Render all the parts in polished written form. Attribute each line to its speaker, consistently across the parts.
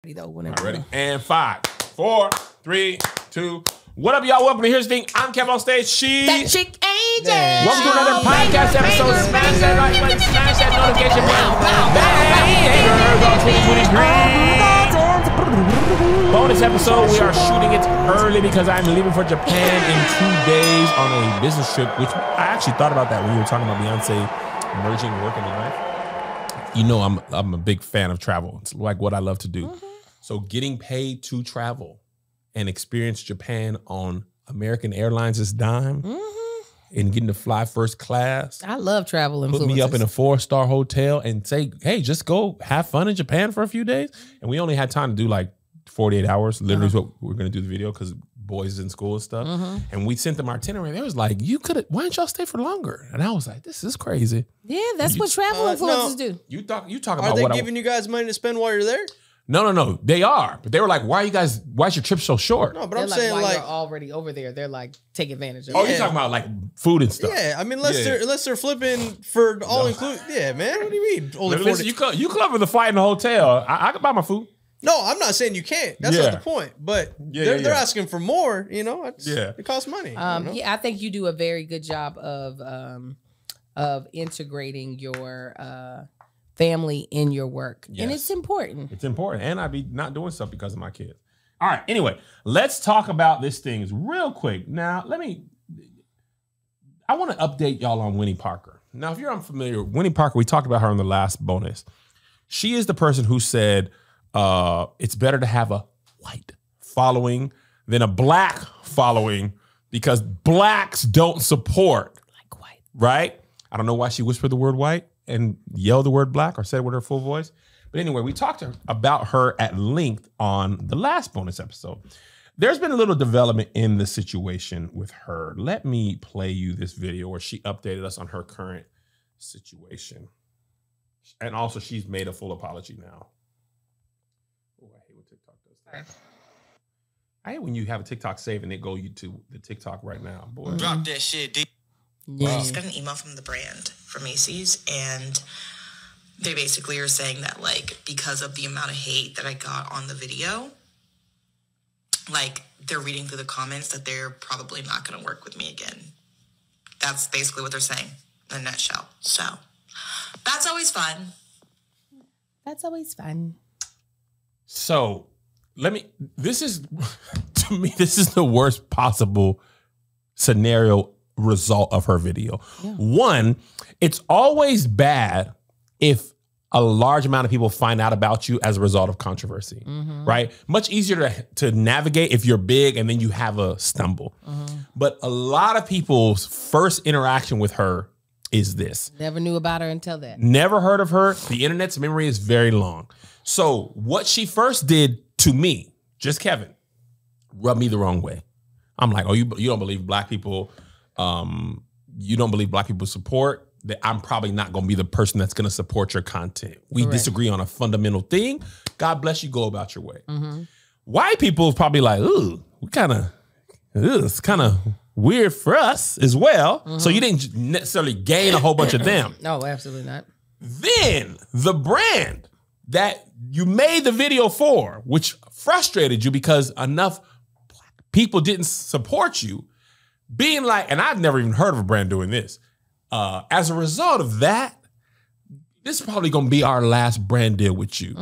Speaker 1: Though,
Speaker 2: ready? And 5, 4, 3, 2. What up, y'all? Welcome to Here's the Thing. I'm Kev on stage.
Speaker 1: That chick AJ.
Speaker 2: Welcome to another podcast episode. Smash that like button, smash that notification bell. Bang! Bonus episode. We are shooting it early because I'm leaving for Japan in 2 days on a business trip, which I actually thought about that when you were talking about Beyonce merging work and life. You know, I'm a big fan of travel. It's like what I love to do. So getting paid to travel and experience Japan on American Airlines is dime. And getting to fly first class.
Speaker 1: I love travel influencers.
Speaker 2: Put me up in a 4-star hotel and say, hey, just go have fun in Japan for a few days. And we only had time to do like 48 hours. Literally is what we're going to do the video because boys in school and stuff. And we sent them our itinerary. They was like, why didn't y'all stay for longer? And I was like, this is crazy.
Speaker 1: Yeah, that's what travel influencers do.
Speaker 2: You talk about
Speaker 3: Are they giving you guys money to spend while you're there?
Speaker 2: No. They are. But they were like, why is your trip so short?
Speaker 3: No, but
Speaker 1: They're
Speaker 3: I'm saying
Speaker 1: while
Speaker 3: like
Speaker 1: you're already over there, they're like, take advantage of it.
Speaker 2: Oh, you're talking about like food and stuff.
Speaker 3: Yeah, I mean, unless they're flipping for all include. Yeah, man. What do you mean? Only
Speaker 2: listen, you cover the flight and the hotel. I can buy my food.
Speaker 3: No, I'm not saying you can't. That's not the point. But they're asking for more. You know, it costs money.
Speaker 1: Yeah, I think you do a very good job of integrating your family in your work, and it's important. It's important,
Speaker 2: and I'd be not doing stuff because of my kids. All right. Anyway, let's talk about this things real quick. Now, I want to update y'all on Winnie Parker. Now, if you're unfamiliar, Winnie Parker, we talked about her in the last bonus. She is the person who said it's better to have a white following than a black following because blacks don't support
Speaker 1: like white,
Speaker 2: right? I don't know why she whispered the word white and yelled the word black or said it with her full voice. But anyway, we talked about her at length on the last bonus episode. There's been a little development in the situation with her. Let me play you this video where she updated us on her current situation. And also she's made a full apology now. Oh, I hate when TikTok does that. I hate when you have a TikTok save and it go you to the TikTok right now. Boy.
Speaker 4: Drop that shit, D.
Speaker 1: Yeah.
Speaker 4: I just got an email from the brand for Macy's, and they basically are saying that, like, because of the amount of hate that I got on the video, like, they're reading through the comments that they're probably not going to work with me again. That's basically what they're saying in a nutshell. So, that's always fun.
Speaker 1: That's always fun.
Speaker 2: So, this is the worst possible scenario result of her video. Yeah. One, it's always bad if a large amount of people find out about you as a result of controversy, right? Much easier to navigate if you're big and then you have a stumble. But a lot of people's first interaction with her is this.
Speaker 1: Never knew about her until that.
Speaker 2: Never heard of her. The internet's memory is very long. So what she first did to me, just Kevin, rubbed me the wrong way. I'm like, oh, you don't believe black people, you don't believe black people support, that I'm probably not going to be the person that's going to support your content. We disagree on a fundamental thing. God bless you, go about your way. White people is probably like, ooh, it's kind of weird for us as well. So you didn't necessarily gain a whole bunch of them.
Speaker 1: No, absolutely not.
Speaker 2: Then the brand that you made the video for, which frustrated you because enough people didn't support you, being like, and I've never even heard of a brand doing this. As a result of that, this is probably going to be our last brand deal with you.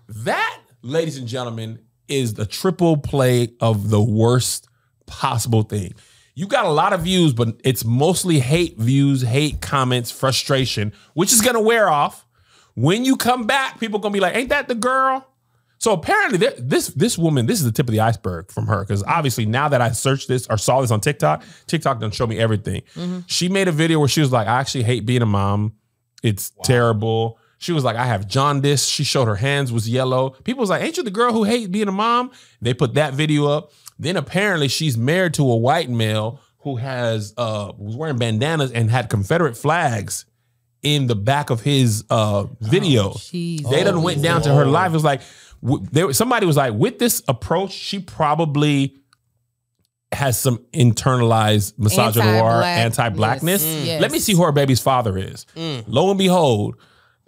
Speaker 2: That, ladies and gentlemen, is the triple play of the worst possible thing. You got a lot of views, but it's mostly hate views, hate comments, frustration, which is going to wear off. When you come back, people are going to be like, ain't that the girl? So apparently this woman, this is the tip of the iceberg from her, because obviously now that I searched this or saw this on TikTok, TikTok done show me everything. She made a video where she was like, I actually hate being a mom. It's terrible. She was like, I have jaundice. She showed her hands was yellow. People was like, ain't you the girl who hate being a mom? They put that video up. Then apparently she's married to a white male who was wearing bandanas and had Confederate flags in the back of his video. They done went down to her life. It was like, somebody was like, with this approach, she probably has some internalized misogynoir, anti-blackness. Yes. Let me see who her baby's father is. Lo and behold,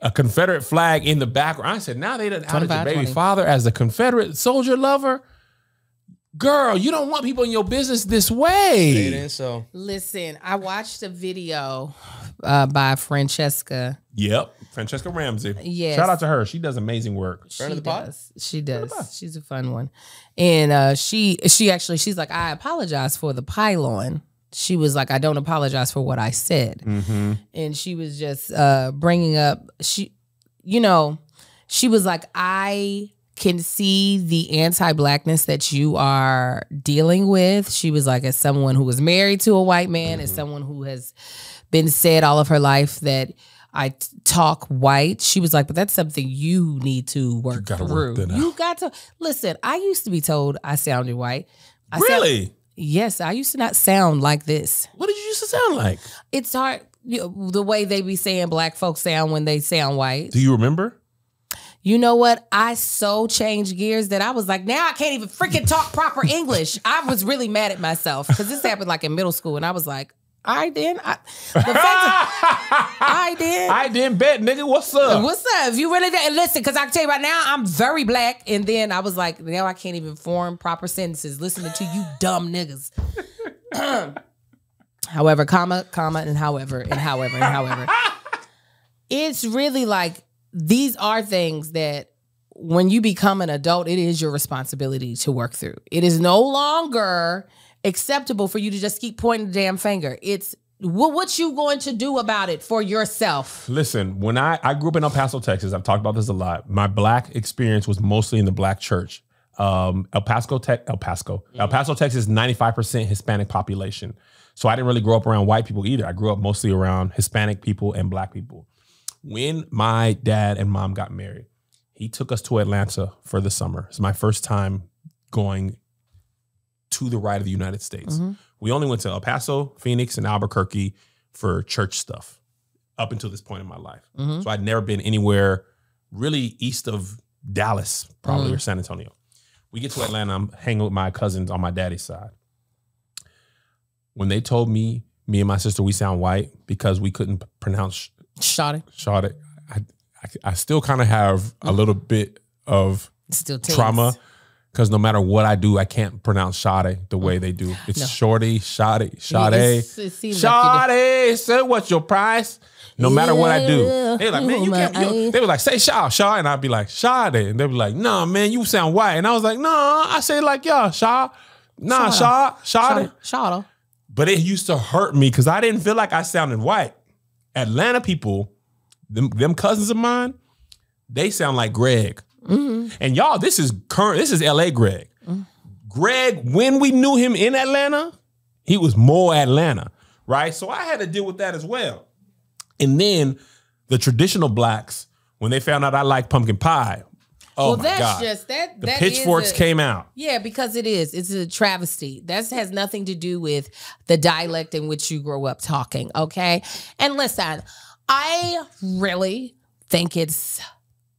Speaker 2: a Confederate flag in the background. I said, now they done outed your baby father as a Confederate soldier lover. Girl, you don't want people in your business this way.
Speaker 3: It is so.
Speaker 1: Listen, I watched a video by Francesca.
Speaker 2: Yep, Francesca Ramsey.
Speaker 1: Yes.
Speaker 2: Shout out to her. She does amazing work.
Speaker 1: She does. She does. She's a fun one. And she's like, I apologize for the pylon. She was like, I don't apologize for what I said.
Speaker 2: Mm-hmm.
Speaker 1: And she was just bringing up, she was like, I can see the anti-blackness that you are dealing with. She was like, as someone who was married to a white man, as someone who has been said all of her life that I talk white, she was like, but that's something you need to work through. You got to listen. I used to be told I sounded white.
Speaker 2: Really?
Speaker 1: Yes, I used to not sound like this.
Speaker 2: What did you used to sound like?
Speaker 1: It's hard, the way they be saying black folks sound when they sound white.
Speaker 2: Do you remember?
Speaker 1: You know what? I so changed gears that I was like, now I can't even freaking talk proper English. I was really mad at myself because this happened like in middle school, and I was like, I did bet,
Speaker 2: nigga. What's up?
Speaker 1: What's up? If you really did, listen, because I can tell you right now, I'm very black. And then I was like, now I can't even form proper sentences listening to you dumb niggas. However, comma, and however. It's really like, these are things that when you become an adult, it is your responsibility to work through. It is no longer acceptable for you to just keep pointing the damn finger. It's what you going to do about it for yourself.
Speaker 2: Listen, when I grew up in El Paso, Texas, I've talked about this a lot. My black experience was mostly in the black church. El Paso, Texas, 95% Hispanic population. So I didn't really grow up around white people either. I grew up mostly around Hispanic people and black people. When my dad and mom got married, he took us to Atlanta for the summer. It's my first time going to the right of the United States. Mm-hmm. We only went to El Paso, Phoenix, and Albuquerque for church stuff up until this point in my life. Mm-hmm. So I'd never been anywhere really east of Dallas, probably, or San Antonio. We get to Atlanta, I'm hanging with my cousins on my daddy's side. When they told me and my sister, we sound white because we couldn't pronounce
Speaker 1: Shot it.
Speaker 2: I still kind of have a little bit of trauma because no matter what I do, I can't pronounce Shade the way they do. It's shorty, Shade. Shade, say what's your price? No matter what I do. They're like, man, you can't. They were like, say Shaw. And I'd be like, Shade. And they'd be like, nah, man, you sound white. And I was like, nah, I say like, yeah, Shaw. Nah, Shade. But it used to hurt me because I didn't feel like I sounded white. Atlanta people, them cousins of mine, they sound like Greg. Mm-hmm. And y'all, this is LA Greg. Mm-hmm. Greg, when we knew him in Atlanta, he was more Atlanta, right? So I had to deal with that as well. And then the traditional blacks, when they found out I liked pumpkin pie, oh my God. The pitchforks came out.
Speaker 1: Yeah, because it's a travesty. That has nothing to do with the dialect in which you grow up talking, okay? And listen, I really think it's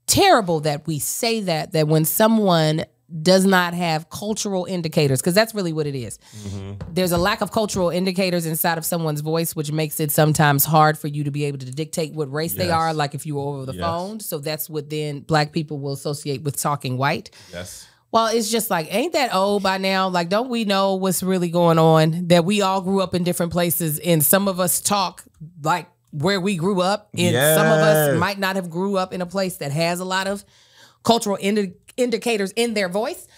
Speaker 1: terrible that we say that when someone does not have cultural indicators, because that's really what it is. Mm-hmm. There's a lack of cultural indicators inside of someone's voice, which makes it sometimes hard for you to be able to dictate what race they are, like if you were over the phone. So that's what then black people will associate with talking white.
Speaker 2: Yes.
Speaker 1: Well, it's just like, ain't that old by now? Like, don't we know what's really going on? That we all grew up in different places, and some of us talk like where we grew up, and some of us might not have grew up in a place that has a lot of cultural indicators in their voice.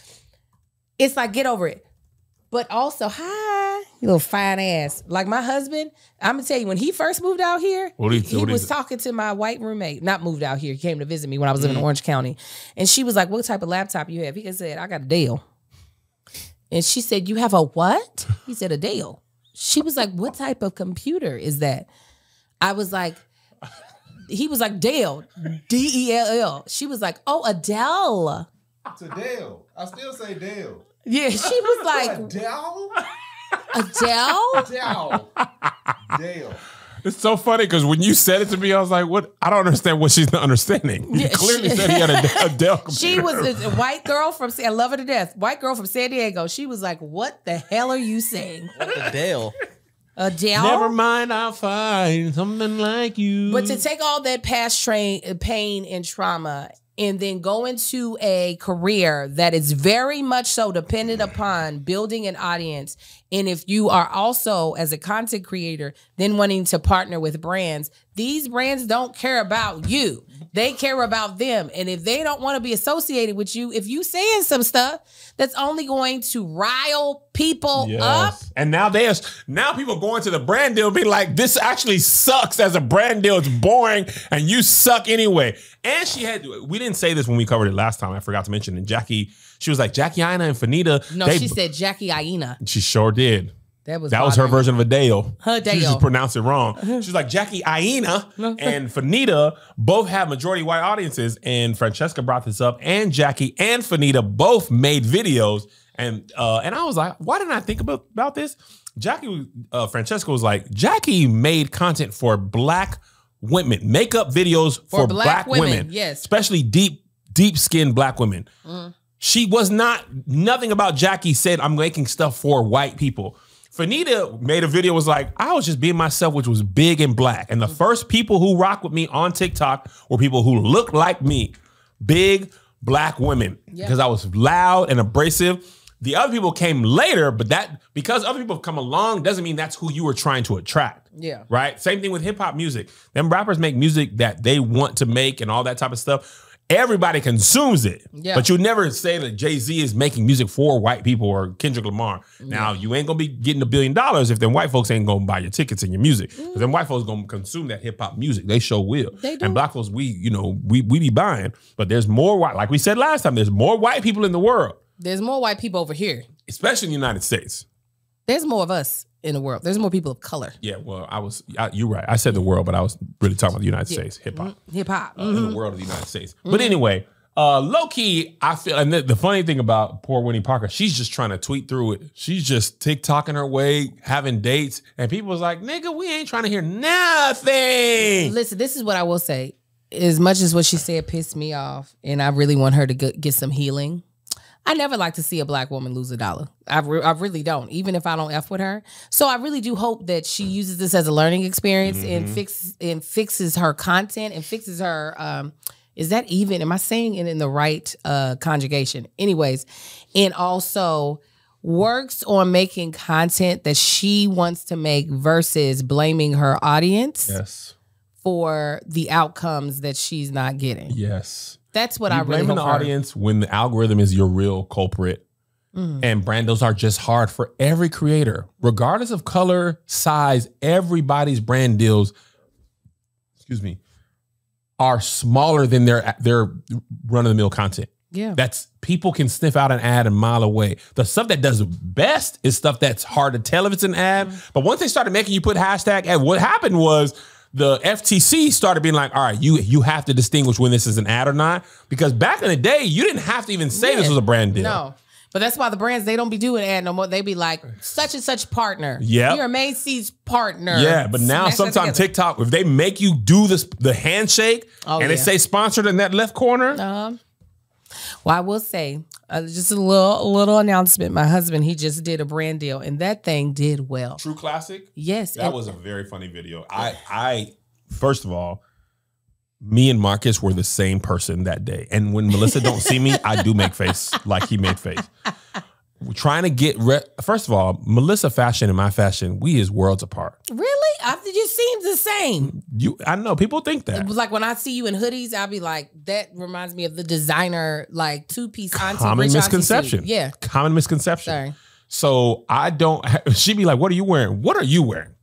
Speaker 1: It's like, get over it. But also, hi, you little fine ass. Like my husband, I'm gonna tell you, when he first moved out here, he was talking to my white roommate. Not moved out here, he came to visit me when I was living in Orange County. And she was like, what type of laptop you have? He said, I got a Dell. And she said, you have a what? He said, a Dell. She was like, what type of computer is that? I was like, he was like, Dell, D-E-L-L. She was like, oh, Adele.
Speaker 5: It's Adele. I still say Dale.
Speaker 1: Yeah, she was like,
Speaker 5: Adele?
Speaker 1: Adele?
Speaker 5: Dale.
Speaker 2: It's so funny because when you said it to me, I was like, "What? I don't understand what she's not understanding." You clearly said he had a Dell computer.
Speaker 1: She was a white girl from, I love her to death, white girl from San Diego. She was like, what the hell are you saying?
Speaker 3: What the Dale?
Speaker 1: Adele.
Speaker 2: Never mind, I'll find something like you.
Speaker 1: But to take all that past pain and trauma and then go into a career that is very much so dependent upon building an audience. And if you are also, as a content creator, then wanting to partner with brands, these brands don't care about you. They care about them. And if they don't want to be associated with you, if you saying some stuff that's only going to rile people up.
Speaker 2: And now people going to the brand deal be like, this actually sucks as a brand deal. It's boring and you suck anyway. And we didn't say this when we covered it last time. I forgot to mention it. She was like, Jackie Aina and Fanita.
Speaker 1: No, she said Jackie Aina.
Speaker 2: She sure did. That was her version of Adele. She just pronounced it wrong. She's like, Jackie Aina and Fanita both have majority white audiences. And Francesca brought this up. And Jackie and Fanita both made videos. And I was like, why didn't I think about this? Francesca was like, Jackie made content for black women, makeup videos for black women.
Speaker 1: Yes.
Speaker 2: Especially deep-skinned black women. She was nothing about Jackie said, I'm making stuff for white people. Fanita made a video, was like, I was just being myself, which was big and black. And the first people who rock with me on TikTok were people who look like me, big black women, because I was loud and abrasive. The other people came later, but because other people have come along doesn't mean that's who you were trying to attract.
Speaker 1: Yeah.
Speaker 2: Right? Same thing with hip hop music. Them rappers make music that they want to make and all that type of stuff. Everybody consumes it. Yeah. But you never say that Jay-Z is making music for white people or Kendrick Lamar. Now, you ain't going to be getting $1 billion if them white folks ain't going to buy your tickets and your music. Because them white folks going to consume that hip-hop music. They sure will.
Speaker 1: They do.
Speaker 2: And black folks, we be buying. But there's more white, like we said last time, there's more white people in the world.
Speaker 1: There's more white people over here.
Speaker 2: Especially in the United States.
Speaker 1: There's more of us in the world. There's more people of color.
Speaker 2: Yeah, well, you're right. I said the world, but I was really talking about the United States, hip-hop.
Speaker 1: Hip-hop.
Speaker 2: In the world of the United States. But anyway, low-key, I feel, and the funny thing about poor Winnie Parker, she's just trying to tweet through it. She's just TikToking her way, having dates, and people was like, nigga, we ain't trying to hear nothing.
Speaker 1: Listen, this is what I will say. As much as what she said pissed me off, and I really want her to get some healing, I never like to see a black woman lose $1. I really don't, even if I don't F with her. So I really do hope that she uses this as a learning experience and fixes her content and fixes her, is that even, am I saying it in the right conjugation? Anyways, and also works on making content that she wants to make versus blaming her audience for the outcomes that she's not getting.
Speaker 2: Yes.
Speaker 1: That's what I really
Speaker 2: blaming the audience when the algorithm is your real culprit. And brand deals are just hard for every creator. Regardless of color, size, everybody's brand deals, are smaller than their run-of-the-mill content.
Speaker 1: Yeah.
Speaker 2: That's, people can sniff out an ad a mile away. The stuff that does best is stuff that's hard to tell if it's an ad. But once they started making you put hashtag ad, what happened was the FTC started being like, all right, you have to distinguish when this is an ad or not. Because back in the day, you didn't have to even say this was a brand deal.
Speaker 1: No. But that's why the brands, they don't be doing ad no more. They be like, such and such partner.
Speaker 2: Yeah.
Speaker 1: You're Macy's partner.
Speaker 2: Yeah, but now sometimes TikTok, if they make you do the handshake and it say sponsored in that left corner.
Speaker 1: Well, I will say, just a little announcement. My husband, he just did a brand deal, and that thing did well.
Speaker 2: True Classic?
Speaker 1: Yes.
Speaker 2: That was a very funny video. I first of all, me and Marcus were the same person that day. And when Melissa don't see me, I do make face like he made face. We're trying to get first of all, Melissa fashion and my fashion, we is worlds apart.
Speaker 1: Really? You seem the same.
Speaker 2: I know people think that.
Speaker 1: Like when I see you in hoodies, I'll be like, that reminds me of the designer like two-piece
Speaker 2: common misconception.
Speaker 1: Yeah,
Speaker 2: common misconception.
Speaker 1: Sorry.
Speaker 2: So I don't. She'd be like, "What are you wearing? What are you wearing?"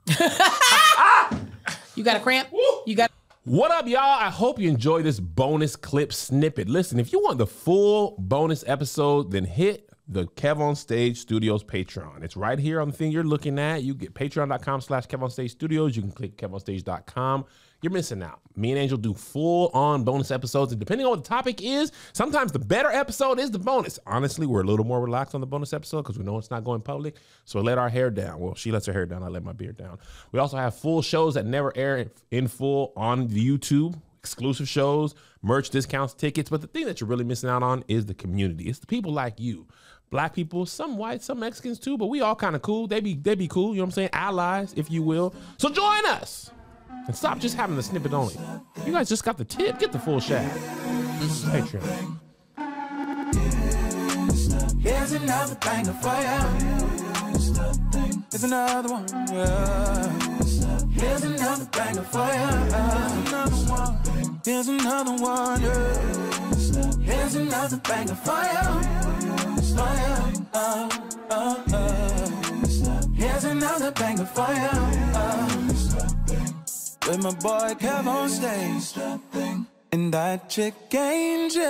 Speaker 1: You got a cramp? You got.
Speaker 2: What up, y'all? I hope you enjoy this bonus clip snippet. Listen, if you want the full bonus episode, then hit the Kev on Stage Studios Patreon. It's right here on the thing you're looking at. You get patreon.com/KevOnStageStudios. You can click KevOnStage.com. You're missing out. Me and Angel do full-on bonus episodes, and depending on what the topic is, sometimes the better episode is the bonus. Honestly, we're a little more relaxed on the bonus episode because we know it's not going public, so we let our hair down. Well, she lets her hair down. I let my beard down. We also have full shows that never air in full on the YouTube. exclusive shows, merch discounts, tickets. But the thing that you're really missing out on is the community. It's the people like you. Black people, some white, some Mexicans too, but we all kind of cool. They be cool, you know what I'm saying? Allies, if you will. So join us. And stop just having the snippet only. You guys just got the tip. Get the full shaft. Patreon.
Speaker 6: Here's another banger for you. Here's another one. Here's another banger for you. Here's another one. Here's another banger for you. Here's another banger for you. With my boy Kev on stage and that chick Angel.